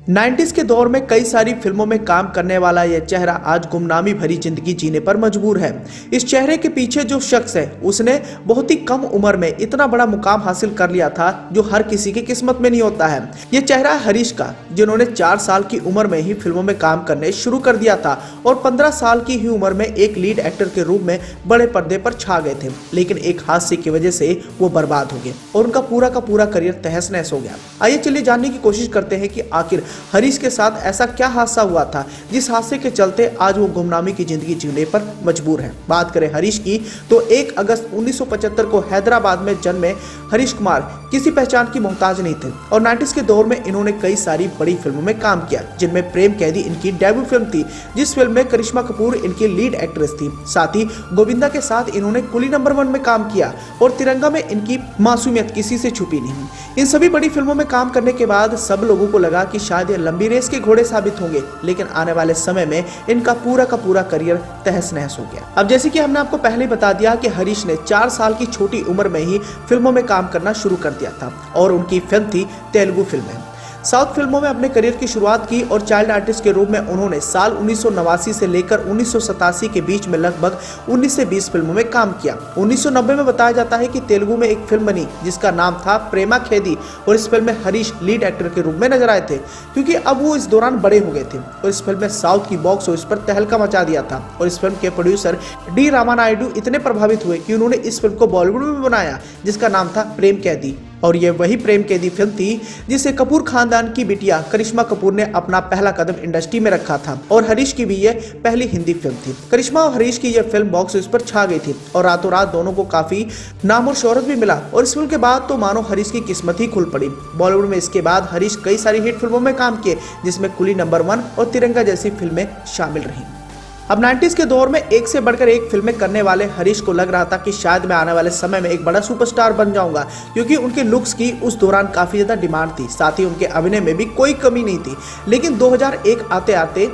90s के दौर में कई सारी फिल्मों में काम करने वाला यह चेहरा आज गुमनामी भरी जिंदगी जीने पर मजबूर है। इस चेहरे के पीछे जो शख्स है उसने बहुत ही कम उम्र में इतना बड़ा मुकाम हासिल कर लिया था जो हर किसी की किस्मत में नहीं होता है। ये चेहरा है हरीश का, जिन्होंने 4 साल की उम्र में ही फिल्मों में काम करने शुरू कर दिया था और 15 साल की ही उम्र में एक लीड एक्टर के रूप में बड़े पर्दे पर छा गए थे। लेकिन एक हादसे की वजह से वो बर्बाद हो गए और उनका पूरा का पूरा करियर तहस नहस हो गया। आइए चलिए जानने की कोशिश करते हैं कि आखिर हरीश के साथ ऐसा क्या हादसा हुआ था जिस हादसे के चलते आज वो गुमनामी की जिंदगी जीने पर मजबूर है। बात करें हरीश की तो 1 अगस्त 1975 को हैदराबाद में जन्मे हरीश कुमार किसी पहचान की मोहताज नहीं थे और 90s के दौर में इन्होंने कई सारी बड़ी फिल्मों में काम किया, जिनमें प्रेम कैदी इनकी डेब्यू फिल्म थी, जिस फिल्म में करिश्मा कपूर इनकी लीड एक्ट्रेस थी। साथ ही गोविंदा के साथ इन्होंने कुली नंबर 1 में काम किया और तिरंगा में इनकी मासूमियत किसी से छुपी नहीं। इन सभी बड़ी फिल्मों में काम करने के बाद सब लोगों को लगा कि शायद ये लंबी रेस के घोड़े साबित होंगे, लेकिन आने वाले समय में इनका पूरा का पूरा करियर तहस नहस हो गया। अब जैसे कि हमने आपको पहले बता दिया कि हरीश ने 4 साल की छोटी उम्र में ही फिल्मों में काम करना शुरू कर दिया था और उनकी फिल्म थी तेलुगु फिल्में। साउथ फिल्मों में अपने करियर की शुरुआत की और चाइल्ड आर्टिस्ट के रूप में उन्होंने साल 1989 से लेकर 1987 के बीच में लगभग 19 से 20 फिल्मों में काम किया। 1990 में बताया जाता है कि तेलुगु में एक फिल्म बनी जिसका नाम था प्रेमा कैदी और इस फिल्म में हरीश लीड एक्टर के रूप में नजर आए थे, क्योंकि अब वो इस दौरान बड़े हो गए थे और इस फिल्म में साउथ की बॉक्स ऑफिस पर तहलका मचा दिया था। और इस फिल्म के प्रोड्यूसर डी रामानायडू इतने प्रभावित हुए कि उन्होंने इस फिल्म को बॉलीवुड में बनाया जिसका नाम था प्रेम कैदी। और ये वही प्रेम कैदी फिल्म थी जिसे कपूर खानदान की बिटिया करिश्मा कपूर ने अपना पहला कदम इंडस्ट्री में रखा था और हरीश की भी ये पहली हिंदी फिल्म थी। करिश्मा और हरीश की यह फिल्म बॉक्स ऑफिस पर छा गई थी और रातों रात दोनों को काफी नाम और शोहरत भी मिला और इस फिल्म के बाद तो मानो हरीश की किस्मत ही खुल पड़ी। बॉलीवुड में इसके बाद हरीश कई सारी हिट फिल्मों में काम किए, जिसमें कुली नंबर 1 और तिरंगा जैसी फिल्में शामिल रही। अब 90s के दौर में एक से बढ़कर एक फिल्में करने वाले हरीश को लग रहा था कि शायद मैं आने वाले समय में एक बड़ा सुपरस्टार बन जाऊंगा, क्योंकि उनके लुक्स की उस दौरान काफी ज्यादा डिमांड थी, साथ ही उनके अभिनय में भी कोई कमी नहीं थी। लेकिन 2001 आते आते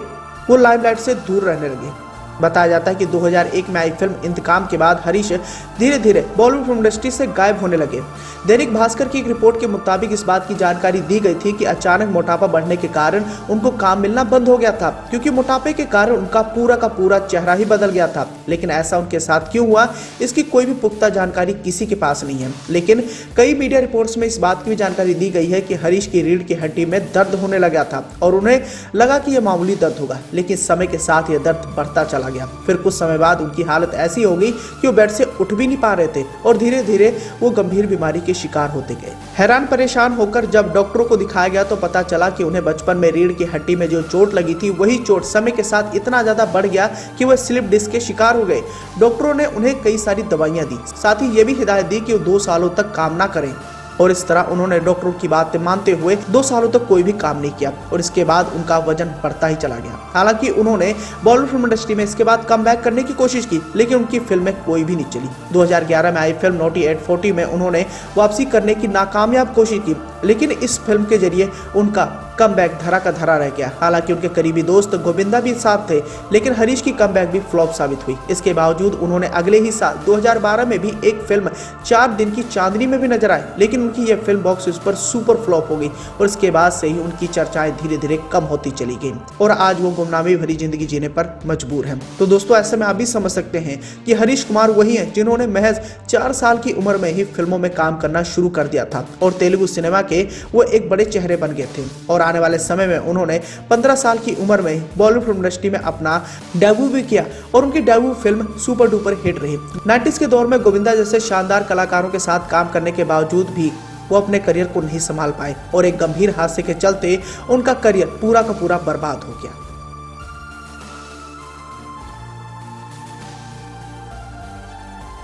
वो लाइमलाइट से दूर रहने लगे। बताया जाता है कि 2001 में आई फिल्म इंतकाम के बाद हरीश धीरे धीरे बॉलीवुड फिल्म इंडस्ट्री से गायब होने लगे। दैनिक भास्कर की एक रिपोर्ट के मुताबिक इस बात की जानकारी दी गई थी कि अचानक मोटापा बढ़ने के कारण उनको काम मिलना बंद हो गया था, क्योंकि मोटापे के कारण उनका पूरा का पूरा चेहरा ही बदल गया था। लेकिन ऐसा उनके साथ क्यों हुआ, इसकी कोई भी पुख्ता जानकारी किसी के पास नहीं है। लेकिन कई मीडिया रिपोर्ट्स में इस बात की भी जानकारी दी गई है कि हरीश की रीढ़ की हड्डी में दर्द होने लगा था और उन्हें लगा कि यह मामूली दर्द होगा, लेकिन समय के साथ यह दर्द बढ़ता चला गया। फिर कुछ समय बाद उनकी हालत ऐसी हो गई कि वो बेड से उठ भी नहीं पा रहे थे और धीरे धीरे वो गंभीर बीमारी के शिकार होते गए। हैरान परेशान होकर जब डॉक्टरों को दिखाया गया तो पता चला कि उन्हें बचपन में रीढ़ की हड्डी में जो चोट लगी थी वही चोट समय के साथ इतना ज्यादा बढ़ गया कि वह स्लिप डिस्क के शिकार हो गए। डॉक्टरों ने उन्हें कई सारी दवाइयां दी, साथ ही ये भी हिदायत दी कि वो 2 सालों तक काम ना करें और इस तरह उन्होंने डॉक्टरों की बातें मानते हुए 2 सालों तक कोई भी काम नहीं किया और इसके बाद उनका वजन बढ़ता ही चला गया। हालांकि उन्होंने बॉलीवुड फिल्म इंडस्ट्री में इसके बाद कम बैक करने की कोशिश की, लेकिन उनकी फिल्में कोई भी नहीं चली। 2011 में आई फिल्म नॉटी 840 में उन्होंने वापसी करने की नाकामयाब कोशिश की, लेकिन इस फिल्म के जरिए उनका कमबैक धरा का धरा रह गया। हालांकि उनके करीबी दोस्त गोविंदा भी साथ थे, लेकिन हरीश की कमबैक भी फ्लॉप साबित हुई। इसके बावजूद उन्होंने अगले ही साल 2012 में भी एक फिल्म 4 दिन की चांदनी में भी नजर आए, लेकिन उनकी यह फिल्म बॉक्स ऑफिस पर सुपर फ्लॉप हो गई और इसके बाद से ही उनकी चर्चाएं धीरे धीरे कम होती चली गई और आज वो गुमनामी भरी जिंदगी जीने पर मजबूर है। तो दोस्तों, ऐसे में आप भी समझ सकते हैं कि हरीश कुमार वही हैं जिन्होंने महज 4 साल की उम्र में ही फिल्मों में काम करना शुरू कर दिया था और तेलुगु सिनेमा के वो एक बड़े चेहरे बन गए थे और आने वाले समय में उन्होंने 15 साल की उम्र में बॉलीवुड फिल्म इंडस्ट्री में अपना डेब्यू भी किया और उनकी debut film super duper hit रही। 90s के दौर में गोविंदा जैसे शानदार कलाकारों के साथ काम करने के बावजूद भी वो अपने करियर को नहीं संभाल पाए और एक गंभीर हादसे के चलते उनका करियर पूरा का पूरा बर्बाद हो गया।